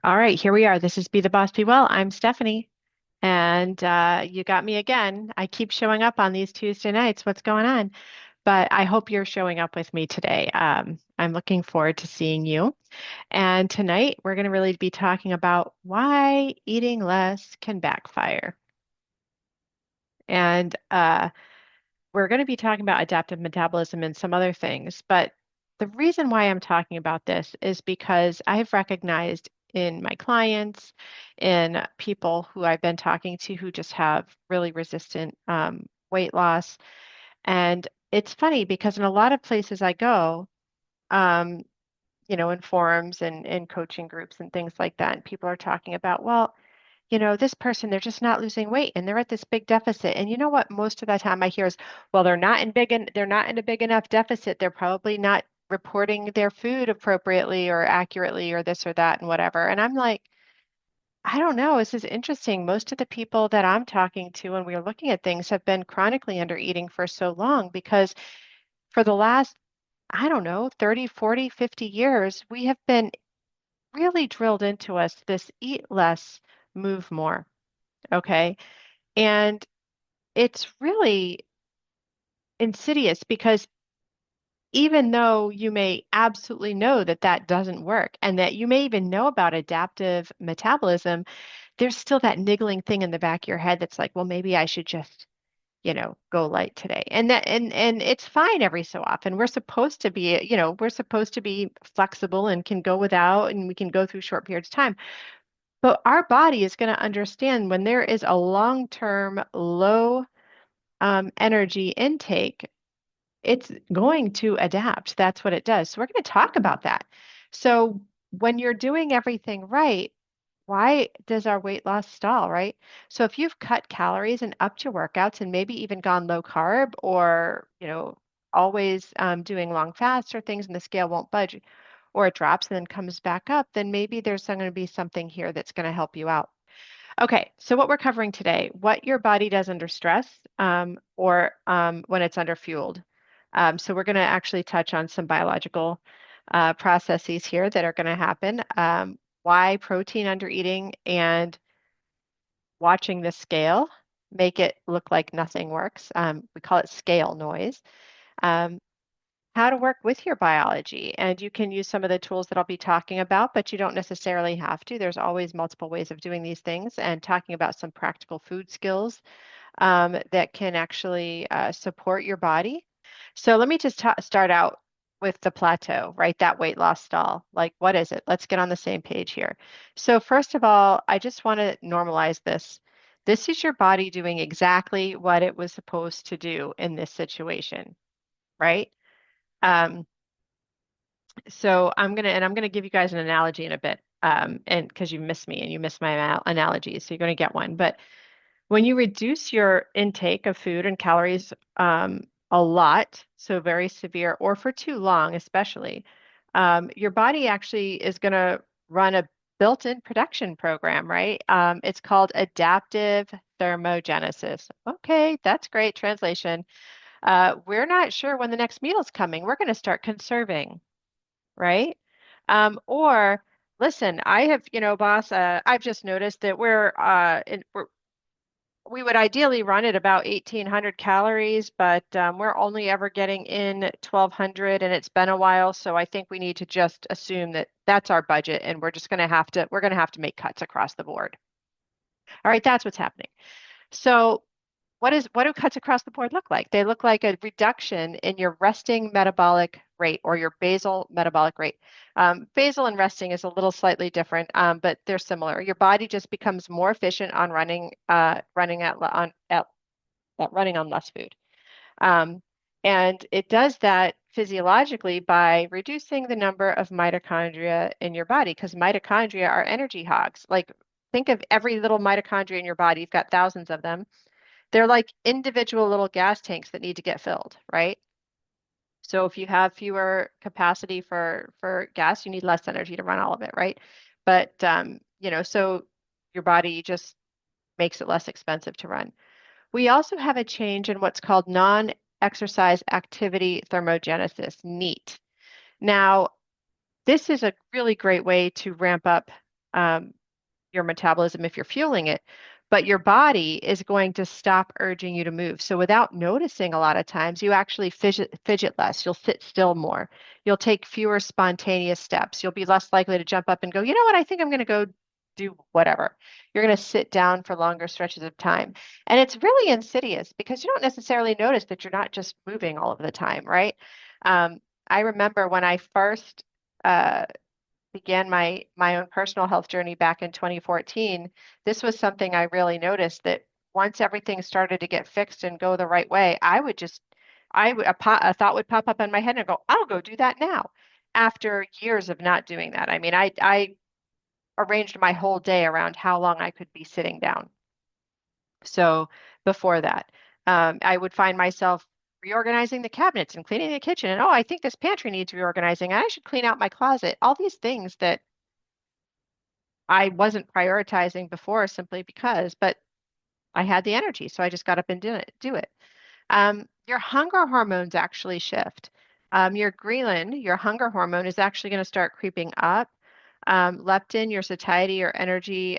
All right, here we are. This is Be the Boss, Be Well. I'm Stephanie, and you got me again. I keep showing up on these Tuesday nights. What's going on? But I hope you're showing up with me today. I'm looking forward to seeing you. And tonight, we're going to really be talking about why eating less can backfire. And we're going to be talking about adaptive metabolism and some other things. But the reason why I'm talking about this is because I've recognized in my clients, in people who I've been talking to who just have really resistant weight loss. And it's funny because in a lot of places I go, um, in forums and in coaching groups and things like that, and people are talking about, well, this person, they're just not losing weight and they're at this big deficit. And you know what? Most of the time I hear is, well, they're not in a big enough deficit. They're probably not reporting their food appropriately or accurately or this or that and whatever. And I'm like, I don't know. This is interesting. Most of the people that I'm talking to when we're looking at things have been chronically under eating for so long because for the last, I don't know, 30, 40, 50 years, we have been really drilled into us this eat less, move more. Okay. And it's really insidious because even though you may absolutely know that that doesn't work and that you may even know about adaptive metabolism, there's still that niggling thing in the back of your head that's like, well, maybe I should just, go light today. And it's fine every so often. We're supposed to be, we're supposed to be flexible and can go without and we can go through short periods of time. But our body is going to understand when there is a long-term low energy intake, it's going to adapt. That's what it does. So we're going to talk about that. So when you're doing everything right, why does our weight loss stall, right? So if you've cut calories and upped your workouts and maybe even gone low carb or, always doing long fasts or things and the scale won't budge or it drops and then comes back up, then maybe there's going to be something here that's going to help you out. Okay, so what we're covering today, what your body does under stress or when it's underfueled. So we're going to actually touch on some biological processes here that are going to happen. Why protein under eating and watching the scale make it look like nothing works. We call it scale noise. Um, how to work with your biology. And you can use some of the tools that I'll be talking about, but you don't necessarily have to. There's always multiple ways of doing these things and talking about some practical food skills that can actually support your body. So let me just start out with the plateau, right? That weight loss stall. Like, what is it? Let's get on the same page here. So, first of all, I just want to normalize this. This is your body doing exactly what it was supposed to do in this situation, right? Um, I'm gonna give you guys an analogy in a bit, and because you missed me and you missed my analogies, so you're gonna get one. But when you reduce your intake of food and calories a lot, so very severe, or for too long, especially, your body actually is going to run a built-in production program, right? It's called adaptive thermogenesis. Okay, that's great translation. We're not sure when the next meal is coming. We're going to start conserving, right? Or listen, I have, boss, I've just noticed that we would ideally run at about 1,800 calories, but we're only ever getting in 1,200 and it's been a while. So I think we need to just assume that that's our budget and we're going to have to make cuts across the board. All right, that's what's happening. So what do cuts across the board look like? They look like a reduction in your resting metabolic rate or your basal metabolic rate. Basal and resting is a little slightly different, but they're similar. Your body just becomes more efficient on running on less food. Um, and it does that physiologically by reducing the number of mitochondria in your body because mitochondria are energy hogs. Like think of every little mitochondria in your body. You've got thousands of them. They're like individual little gas tanks that need to get filled, right? So if you have fewer capacity for gas, you need less energy to run all of it, right? But so your body just makes it less expensive to run. We also have a change in what's called non-exercise activity thermogenesis, NEAT. Now, this is a really great way to ramp up um, your metabolism if you're fueling it, but your body is going to stop urging you to move. So without noticing, a lot of times you actually fidget less. You'll sit still more. You'll take fewer spontaneous steps. You'll be less likely to jump up and go, you know what, I think I'm going to go do whatever. You're going to sit down for longer stretches of time. And it's really insidious because you don't necessarily notice that you're not just moving all of the time, right? I remember when I first uh, began my own personal health journey back in 2014, this was something I really noticed that once everything started to get fixed and go the right way, a thought would pop up in my head and I go, I'll go do that now. After years of not doing that. I mean, I arranged my whole day around how long I could be sitting down. So before that, I would find myself reorganizing the cabinets and cleaning the kitchen. And oh, I think this pantry needs reorganizing. I should clean out my closet. All these things that I wasn't prioritizing before simply because, but I had the energy, so I just got up and do it. Your hunger hormones actually shift. Your ghrelin, your hunger hormone, is actually going to start creeping up. Leptin, your satiety or energy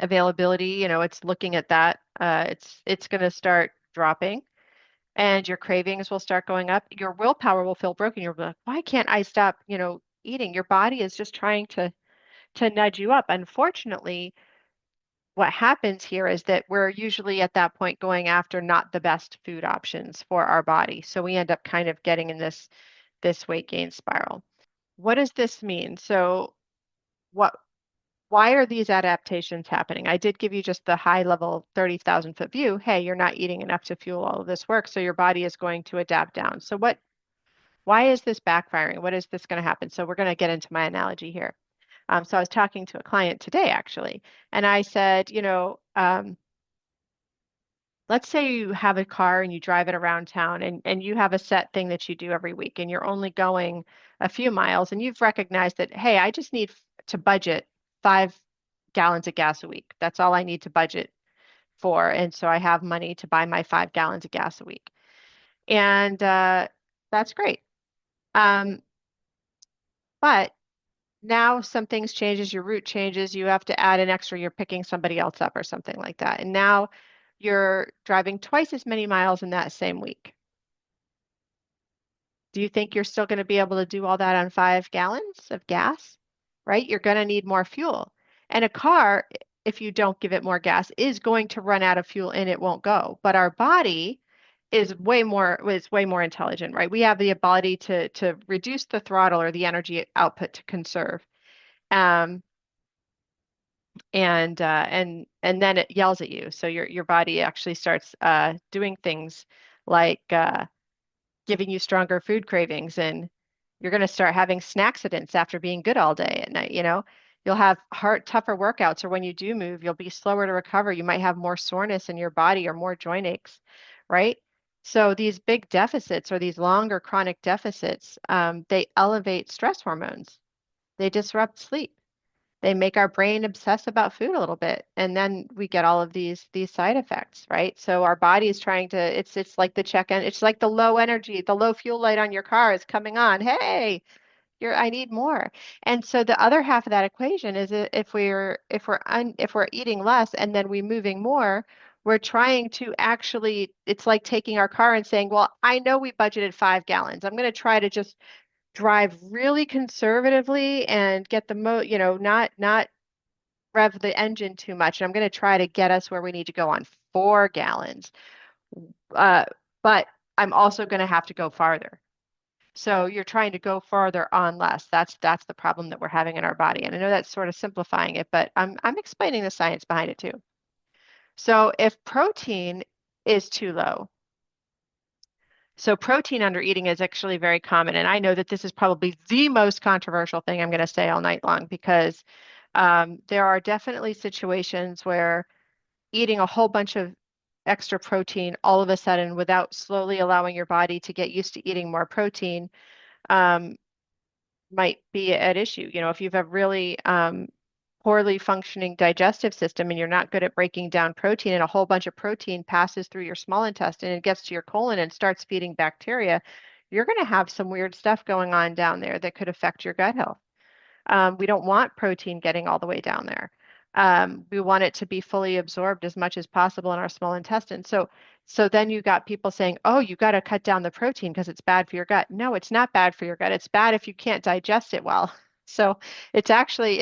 availability, it's looking at that. It's going to start dropping, and your cravings will start going up. Your willpower will feel broken. You'll be like, why can't I stop, eating? Your body is just trying to nudge you up. Unfortunately, what happens here is that we're usually at that point going after not the best food options for our body. So we end up kind of getting in this weight gain spiral. What does this mean? So what why are these adaptations happening? I did give you just the high level 30,000 foot view. Hey, you're not eating enough to fuel all of this work, so your body is going to adapt down. So why is this backfiring? What is this going to happen? So we're going to get into my analogy here. So I was talking to a client today, actually, and I said, let's say you have a car and you drive it around town and you have a set thing that you do every week and you're only going a few miles and you've recognized that, hey, I just need to budget 5 gallons of gas a week. That's all I need to budget for. And so I have money to buy my 5 gallons of gas a week. And that's great. Um, but now some things changes, your route changes, you have to add an extra, you're picking somebody else up or something like that. And now you're driving twice as many miles in that same week. Do you think you're still going to be able to do all that on 5 gallons of gas? Right? You're going to need more fuel. And a car, if you don't give it more gas, is going to run out of fuel and it won't go. But our body is way more intelligent, right? We have the ability to reduce the throttle or the energy output to conserve. Um, and then it yells at you. So your body actually starts doing things like giving you stronger food cravings, and you're going to start having snack accidents after being good all day at night. You'll have tougher workouts, or when you do move, you'll be slower to recover. You might have more soreness in your body or more joint aches, right? So these big deficits or these longer chronic deficits, they elevate stress hormones. They disrupt sleep. They make our brain obsess about food a little bit, and then we get all of these side effects, right? So our body is trying to, it's like the check-in, it's like the low energy, the low fuel light on your car is coming on. Hey, I need more. And so the other half of that equation is if we're eating less and then we're moving more, we're trying to actually, it's like taking our car and saying, well, I know we budgeted 5 gallons. I'm going to try to just drive really conservatively and get not rev the engine too much. And I'm going to try to get us where we need to go on 4 gallons. Uh, but I'm also going to have to go farther. So you're trying to go farther on less. That's the problem that we're having in our body. And I know that's sort of simplifying it, but I'm explaining the science behind it too. So if protein is too low, so protein under eating is actually very common. And I know that this is probably the most controversial thing I'm going to say all night long because there are definitely situations where eating a whole bunch of extra protein all of a sudden without slowly allowing your body to get used to eating more protein um, might be at issue. If you have really poorly functioning digestive system and you're not good at breaking down protein and a whole bunch of protein passes through your small intestine and gets to your colon and starts feeding bacteria, you're going to have some weird stuff going on down there that could affect your gut health. We don't want protein getting all the way down there. We want it to be fully absorbed as much as possible in our small intestine. So then you got people saying, "Oh, you got to cut down the protein because it's bad for your gut." No, it's not bad for your gut. It's bad if you can't digest it well. So it's actually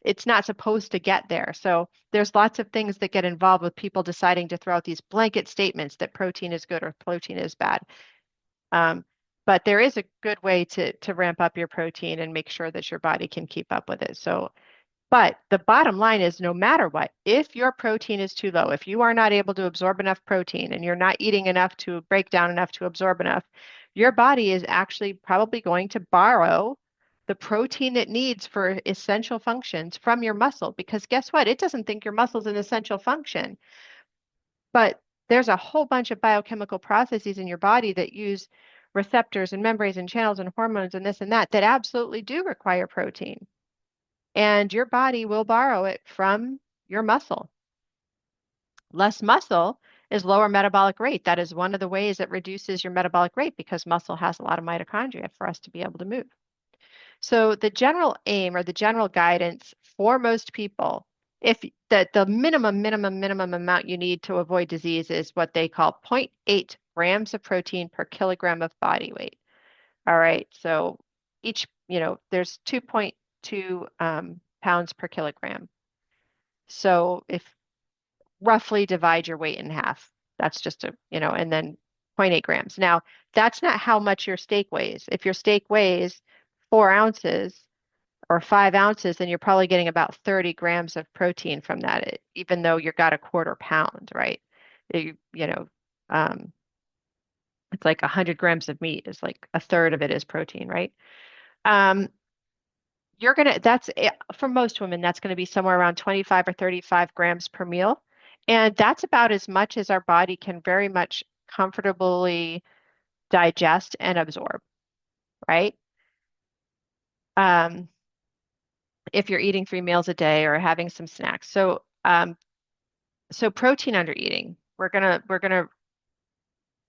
it's not supposed to get there. So there's lots of things that get involved with people deciding to throw out these blanket statements that protein is good or protein is bad. Um, but there is a good way to ramp up your protein and make sure that your body can keep up with it. So, but the bottom line is no matter what, if your protein is too low, if you are not able to absorb enough protein and you're not eating enough to break down enough to absorb enough, your body is actually probably going to borrow the protein it needs for essential functions from your muscle because guess what? It doesn't think your muscle's an essential function. But there's a whole bunch of biochemical processes in your body that use receptors and membranes and channels and hormones and this and that that absolutely do require protein. And your body will borrow it from your muscle. Less muscle is lower metabolic rate. That is one of the ways it reduces your metabolic rate because muscle has a lot of mitochondria for us to be able to move. So the general aim or the general guidance for most people, if the minimum amount you need to avoid disease is what they call zero point 0.8 grams of protein per kilogram of body weight. All right. So each, there's 2.2 pounds per kilogram. So if roughly divide your weight in half, that's just and then zero point 0.8 grams. Now, that's not how much your steak weighs. If your steak weighs 4 ounces, or 5 ounces, then you're probably getting about 30 grams of protein from that, even though you got a quarter pound, right? You, you know, um, it's like 100 grams of meat is like a third of it is protein, right? Um, for most women, that's going to be somewhere around 25 or 35 grams per meal. And that's about as much as our body can very much comfortably digest and absorb, right? Um, if you're eating 3 meals a day or having some snacks. So protein under eating, we're gonna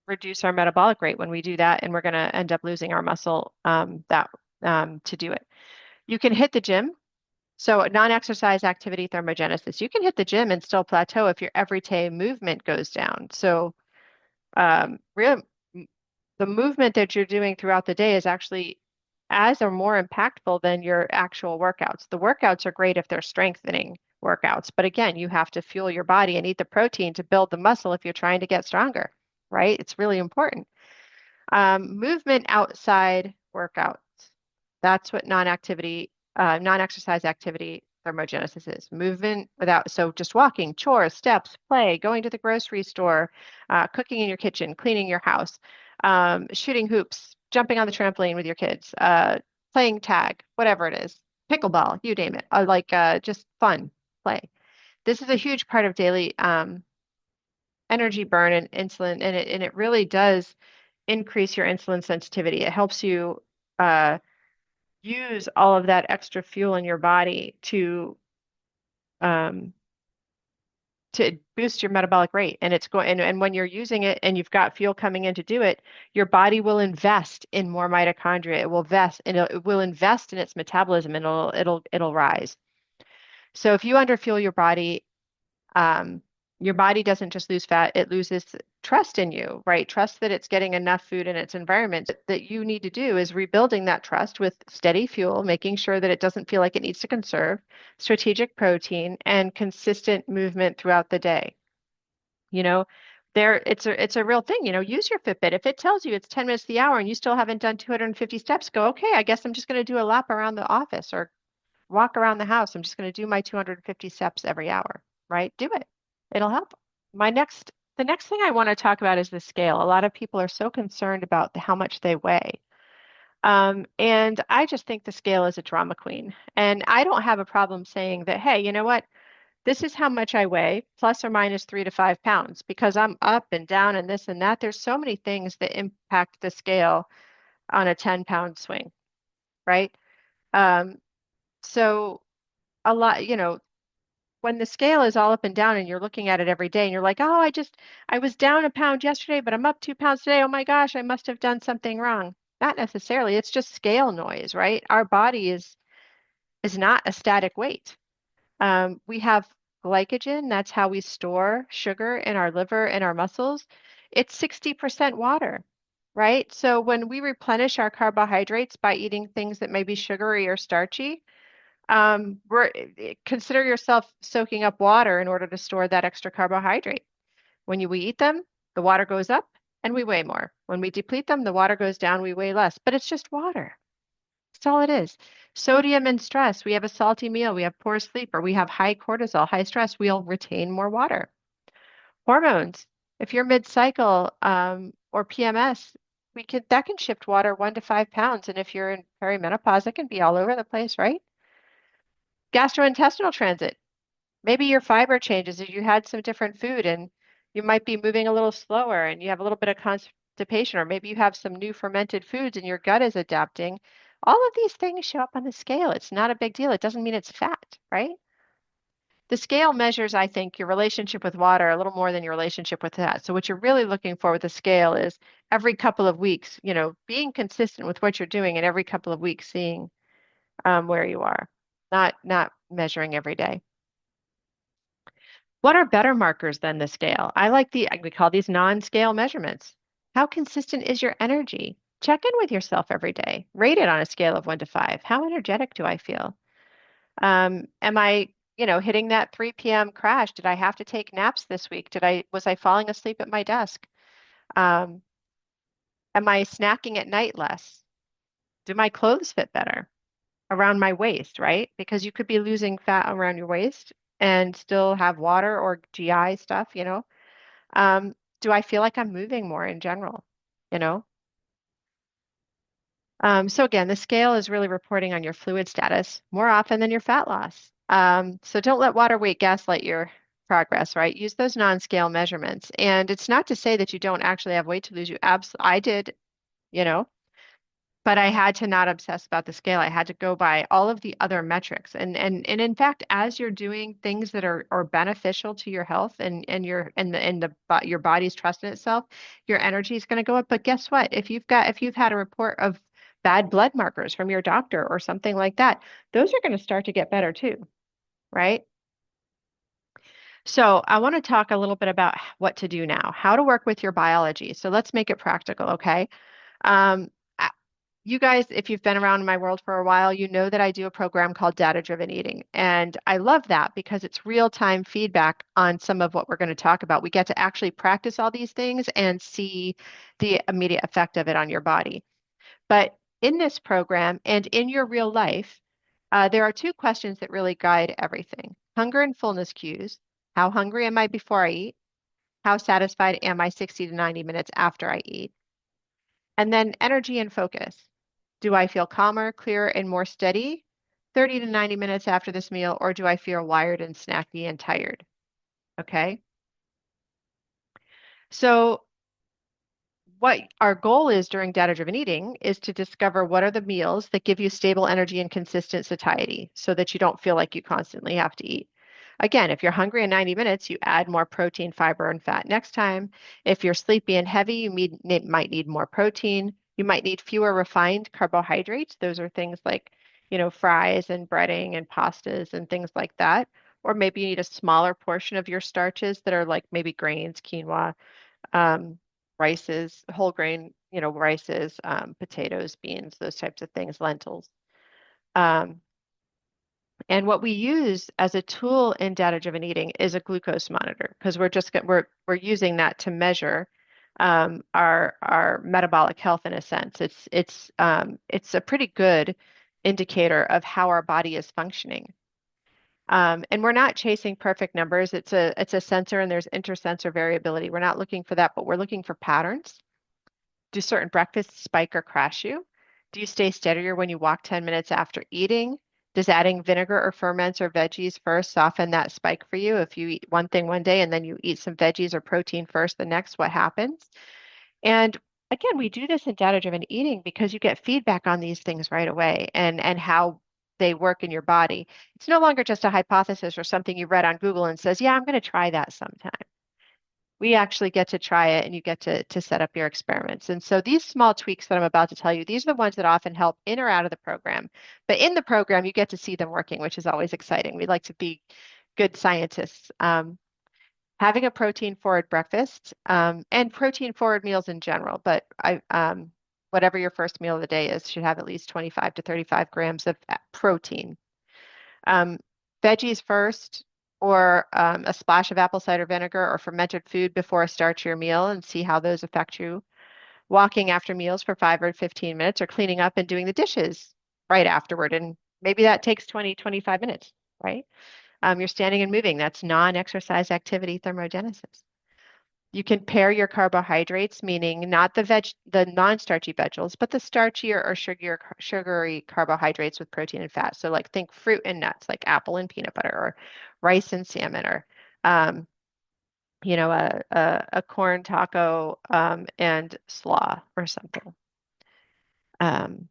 reduce our metabolic rate when we do that, and we're gonna end up losing our muscle that to do it. You can hit the gym. So non-exercise activity thermogenesis. You can hit the gym and still plateau if your everyday movement goes down. So real the movement that you're doing throughout the day is actually as or more impactful than your actual workouts. The workouts are great if they're strengthening workouts, but again, you have to fuel your body and eat the protein to build the muscle if you're trying to get stronger, right? It's really important. Movement outside workouts. That's what non-exercise activity thermogenesis is. Movement without, so just walking, chores, steps, play, going to the grocery store, cooking in your kitchen, cleaning your house, shooting hoops, jumping on the trampoline with your kids, playing tag, whatever it is, pickleball, you name it, just fun play. This is a huge part of daily energy burn and insulin, and it really does increase your insulin sensitivity. It helps you use all of that extra fuel in your body um, to boost your metabolic rate. And it's going and when you're using it and you've got fuel coming in to do it, your body will invest in more mitochondria. It will invest in its metabolism and it'll rise. So if you underfuel your body doesn't just lose fat, it loses trust in you, right? Trust that it's getting enough food in its environment. That you need to do is rebuilding that trust with steady fuel, making sure that it doesn't feel like it needs to conserve, strategic protein, and consistent movement throughout the day. You know, it's a real thing. Use your Fitbit. If it tells you it's 10 minutes the hour and you still haven't done 250 steps, go, okay, I guess I'm just going to do a lap around the office or walk around the house. I'm just going to do my 250 steps every hour, right? Do it. It'll help. The next thing I want to talk about is the scale. A lot of people are so concerned about how much they weigh. And I just think the scale is a drama queen. And I don't have a problem saying that, hey, you know what? This is how much I weigh, plus or minus 3 to 5 pounds, because I'm up and down and this and that. There's so many things that impact the scale on a 10-pound swing, right? Um, so a lot, when the scale is all up and down and you're looking at it every day and you're like, oh, I was down a pound yesterday, but I'm up 2 pounds today. Oh my gosh, I must have done something wrong. Not necessarily. It's just scale noise, right? Our body is is not a static weight. We have glycogen, that's how we store sugar in our liver and our muscles. It's 60% water, right? So when we replenish our carbohydrates by eating things that may be sugary or starchy, consider yourself soaking up water in order to store that extra carbohydrate. When we eat them, the water goes up and we weigh more. When we deplete them, the water goes down, we weigh less, but it's just water. That's all it is. Sodium and stress. We have a salty meal, we have poor sleep, or we have high cortisol, high stress, we'll retain more water. Hormones. If you're mid-cycle or PMS, that can shift water 1 to 5 pounds. And if you're in perimenopause, it can be all over the place, right? Gastrointestinal transit. Maybe your fiber changes if you had some different food and you might be moving a little slower and you have a little bit of constipation, or maybe you have some new fermented foods and your gut is adapting. All of these things show up on the scale. It's not a big deal. It doesn't mean it's fat, right? The scale measures, I think, your relationship with water a little more than your relationship with that. So what you're really looking for with the scale is every couple of weeks, being consistent with what you're doing and every couple of weeks seeing where you are, not measuring every day. What are better markers than the scale? We call these non-scale measurements. How consistent is your energy? Check in with yourself every day. Rate it on a scale of 1 to 5. How energetic do I feel? Am I, hitting that 3 p.m. crash? Did I have to take naps this week? Was I falling asleep at my desk? Um, am I snacking at night less? Do my clothes fit better around my waist, right? Because you could be losing fat around your waist and still have water or GI stuff. Do I feel like I'm moving more in general? You know? So again, the scale is really reporting on your fluid status more often than your fat loss. So don't let water weight gaslight your progress, right? Use those non-scale measurements. And it's not to say that you don't actually have weight to lose. I did, you know, but I had to not obsess about the scale. I had to go by all of the other metrics. And in fact, as you're doing things that are beneficial to your health your body's trust in itself, your energy is going to go up. But guess what? If you've had a report of bad blood markers from your doctor or something like that, those are going to start to get better too, right? So I want to talk a little bit about what to do now, how to work with your biology. So let's make it practical, okay? Um, you guys, if you've been around in my world for a while, you know that I do a program called Data-Driven Eating. And I love that because it's real-time feedback on some of what we're going to talk about. We get to actually practice all these things and see the immediate effect of it on your body. But in this program and in your real life, there are two questions that really guide everything. Hunger and fullness cues. How hungry am I before I eat? How satisfied am I 60 to 90 minutes after I eat? And then energy and focus. Do I feel calmer, clearer, and more steady 30 to 90 minutes after this meal, or do I feel wired and snacky and tired? Okay. So what our goal is during data-driven eating is to discover what are the meals that give you stable energy and consistent satiety so that you don't feel like you constantly have to eat. Again, if you're hungry in 90 minutes, you add more protein, fiber, and fat next time. If you're sleepy and heavy, might need more protein. You might need fewer refined carbohydrates. Those are things like, fries and breading and pastas and things like that. Or maybe you need a smaller portion of your starches that are like maybe grains, quinoa, um, rices, whole grain, rices, potatoes, beans, those types of things, lentils. Um, and what we use as a tool in data-driven eating is a glucose monitor because we're using that to measure our metabolic health in a sense. It's a pretty good indicator of how our body is functioning. And we're not chasing perfect numbers. It's a sensor and there's intersensor variability. We're not looking for that, but we're looking for patterns. Do certain breakfasts spike or crash you? Do you stay steadier when you walk 10 minutes after eating? Does adding vinegar or ferments or veggies first soften that spike for you? If you eat one thing one day and then you eat some veggies or protein first the next, what happens? And again, we do this in data-driven eating because you get feedback on these things right away and how they work in your body. It's no longer just a hypothesis or something you read on Google and says, yeah, I'm going to try that sometime. we actually get to try it and you get to set up your experiments. And so these small tweaks that I'm about to tell you, these are the ones that often help in or out of the program. But in the program, you get to see them working, which is always exciting. We like to be good scientists. Having a protein forward breakfast and protein forward meals in general, but whatever your first meal of the day is should have at least 25 to 35 grams of protein. Um, Veggies first, or a splash of apple cider vinegar or fermented food before a starchier meal and see how those affect you. Walking after meals for 5 or 15 minutes, or cleaning up and doing the dishes right afterward. And maybe that takes 20, 25 minutes, right? You're standing and moving. That's non-exercise activity thermogenesis. You can pair your carbohydrates, meaning not the non-starchy vegetables, but the starchy or sugary carbohydrates with protein and fat. So like think fruit and nuts, like apple and peanut butter, or rice and salmon, or um, a corn taco and slaw or something. Um,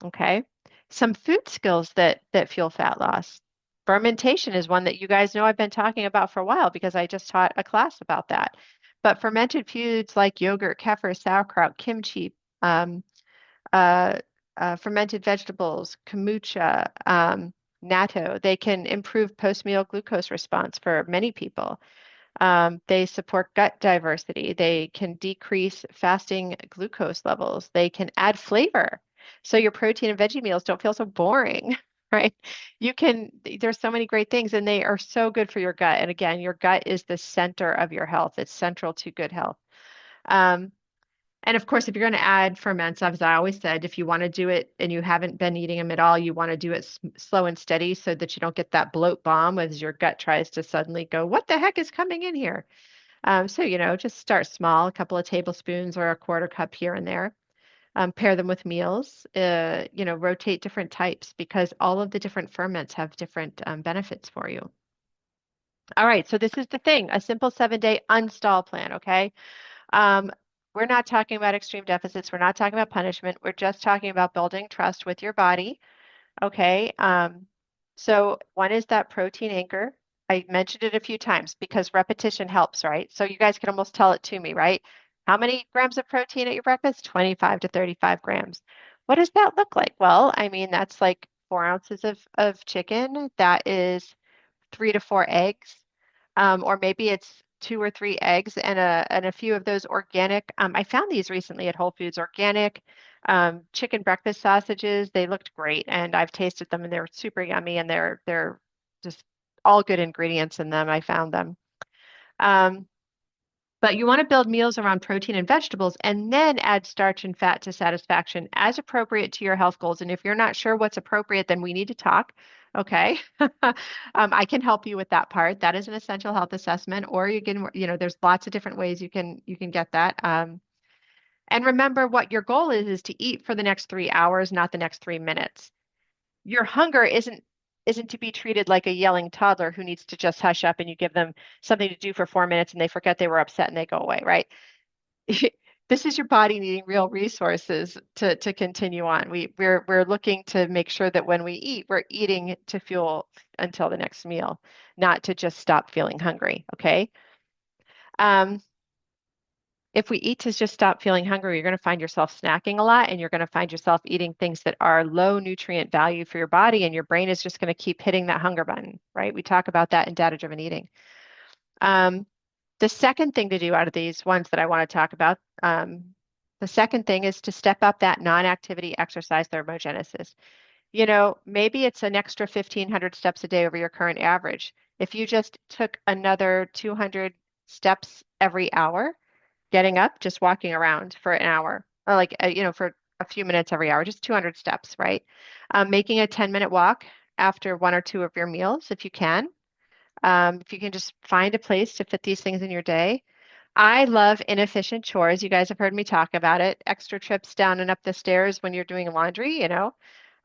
okay. Some food skills that fuel fat loss. Fermentation is one that you guys know I've been talking about for a while because I just taught a class about that. But fermented foods like yogurt, kefir, sauerkraut, kimchi, um, uh, fermented vegetables, kombucha, natto, they can improve post-meal glucose response for many people. They support gut diversity. They can decrease fasting glucose levels. They can add flavor. So your protein and veggie meals don't feel so boring, right? There's so many great things, and they are so good for your gut. And again, your gut is the center of your health. It's central to good health. Um, and of course, if you're going to add ferments, as I always said, if you want to do it and you haven't been eating them at all, you want to do it slow and steady so that you don't get that bloat bomb as your gut tries to suddenly go, what the heck is coming in here? So, just start small, a couple of tablespoons or a quarter cup here and there. Pair them with meals, rotate different types because all of the different ferments have different benefits for you. All right, so this is the thing, a simple 7-day unstall plan, okay? Um, we're not talking about extreme deficits. We're not talking about punishment. We're just talking about building trust with your body. Okay. So one is that protein anchor. I mentioned it a few times because repetition helps, right? So you guys can almost tell it to me, right? How many grams of protein at your breakfast? 25 to 35 grams. What does that look like? Well, I mean, that's like 4 ounces of chicken. That is 3 to 4 eggs, or maybe it's 2 or 3 eggs and a few of those organic. I found these recently at Whole Foods, organic chicken breakfast sausages. They looked great, and I've tasted them, and they're super yummy, and they're just all good ingredients in them. I found them. Um, but you want to build meals around protein and vegetables and then add starch and fat to satisfaction as appropriate to your health goals. And if you're not sure what's appropriate, then we need to talk. Okay. I can help you with that part. That is an essential health assessment, or there's lots of different ways you can get that. And remember what your goal is to eat for the next 3 hours, not the next 3 minutes. Your hunger isn't to be treated like a yelling toddler who needs to just hush up and you give them something to do for 4 minutes and they forget they were upset and they go away, right? This is your body needing real resources to continue on. We're looking to make sure that when we eat, we're eating to fuel until the next meal, not to just stop feeling hungry, okay? Um, if we eat to just stop feeling hungry, you're going to find yourself snacking a lot and you're going to find yourself eating things that are low nutrient value for your body, and your brain is just going to keep hitting that hunger button, right? We talk about that in data-driven eating. Um, the second thing to do out of these ones that I want to talk about, the second thing is to step up that non-activity exercise thermogenesis. Maybe it's an extra 1,500 steps a day over your current average. If you just took another 200 steps every hour, getting up, just walking around for an hour, or for a few minutes every hour, just 200 steps, right? Making a 10-minute walk after one or two of your meals, if you can. If you can just find a place to fit these things in your day. I love inefficient chores. You guys have heard me talk about it. Extra trips down and up the stairs when you're doing laundry.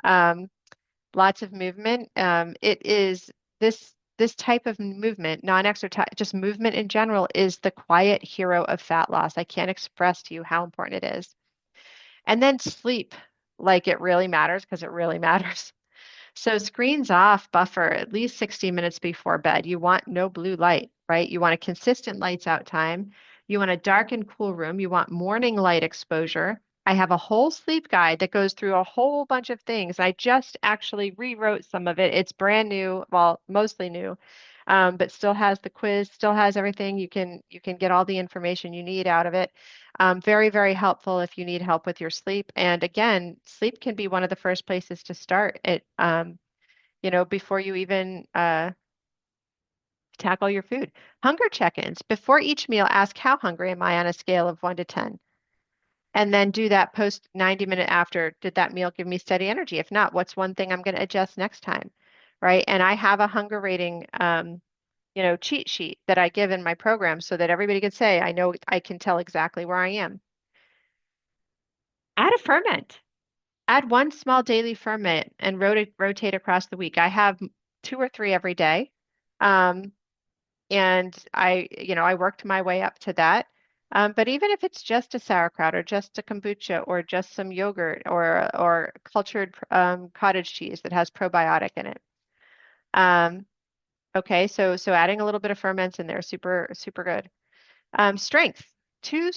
Um, Lots of movement. It is this type of movement, non-exercise, just movement in general, is the quiet hero of fat loss. I can't express to you how important it is. And then sleep, like it really matters, because it really matters. So screens off, buffer at least 60 minutes before bed. You want no blue light. right? You want a consistent lights out time. You want a dark and cool room. You want morning light exposure. I have a whole sleep guide that goes through a whole bunch of things. I just actually rewrote some of it. It's brand new, well, mostly new, but still has the quiz, still has everything. You can get all the information you need out of it. Very, very helpful if you need help with your sleep. And again, sleep can be one of the first places to start it, before you even tackle your food. Hunger check-ins. Before each meal, ask how hungry am I on a scale of 1 to 10? And then do that post 90-minute after. Did that meal give me steady energy? If not, what's one thing I'm going to adjust next time? Right? And I have a hunger rating cheat sheet that I give in my program so that everybody can say, I know I can tell exactly where I am. Add a ferment. Add one small daily ferment and rotate across the week. I have two or three every day. Um, and I worked my way up to that. But even if it's just a sauerkraut or just a kombucha or just some yogurt or cultured cottage cheese that has probiotic in it. Um, okay, so adding a little bit of ferments in there, super super good. Strength, two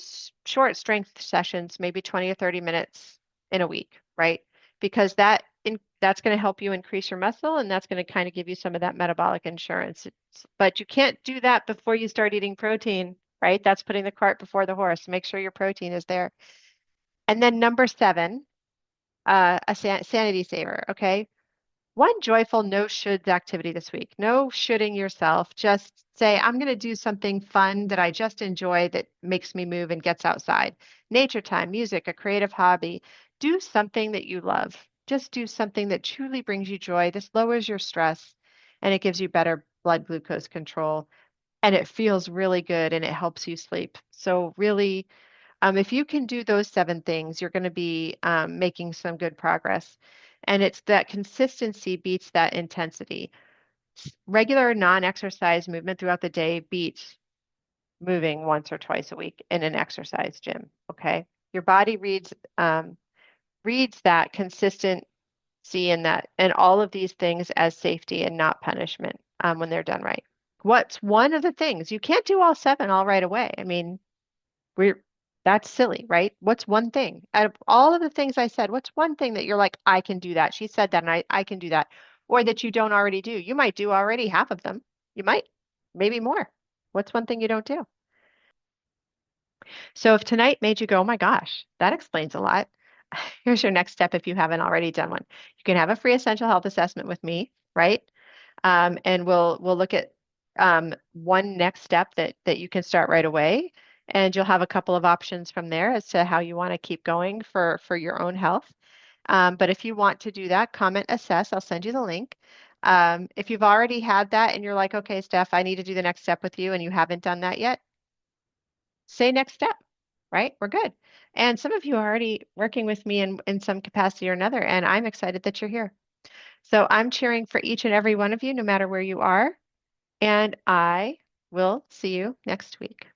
short strength sessions, maybe 20 or 30 minutes in a week, right? Because that's going to help you increase your muscle and that's going to kind of give you some of that metabolic insurance. But you can't do that before you start eating protein, right? That's putting the cart before the horse. Make sure your protein is there. And then number seven, a sanity saver, okay? One joyful no shoulds activity this week. No shoulding yourself. Just say, I'm going to do something fun that I just enjoy that makes me move and gets outside. Nature time, music, a creative hobby. Do something that you love. Just do something that truly brings you joy. This lowers your stress and it gives you better blood glucose control. And it feels really good and it helps you sleep. So, really, if you can do those seven things, you're going to be making some good progress. And it's that consistency beats that intensity. Regular non-exercise movement throughout the day beats moving once or twice a week in an exercise gym. Okay, your body reads that consistency and all of these things as safety and not punishment when they're done right. What's one of the things you can't do all seven all right away? I mean, we're that's silly, right? What's one thing out of all of the things I said? What's one thing that you're like, I can do that? She said that, and I can do that, or that you don't already do? You might do already half of them. You might, maybe more. What's one thing you don't do? So if tonight made you go, oh my gosh, that explains a lot. Here's your next step if you haven't already done one. You can have a free essential health assessment with me, right? And we'll look at one next step that you can start right away, and you'll have a couple of options from there as to how you want to keep going for your own health. But if you want to do that, comment assess. I'll send you the link. If you've already had that and you're like, okay, Steph, I need to do the next step with you, and you haven't done that yet, say next step, right? We're good. And some of you are already working with me in some capacity or another, and I'm excited that you're here. So I'm cheering for each and every one of you, no matter where you are. And I will see you next week.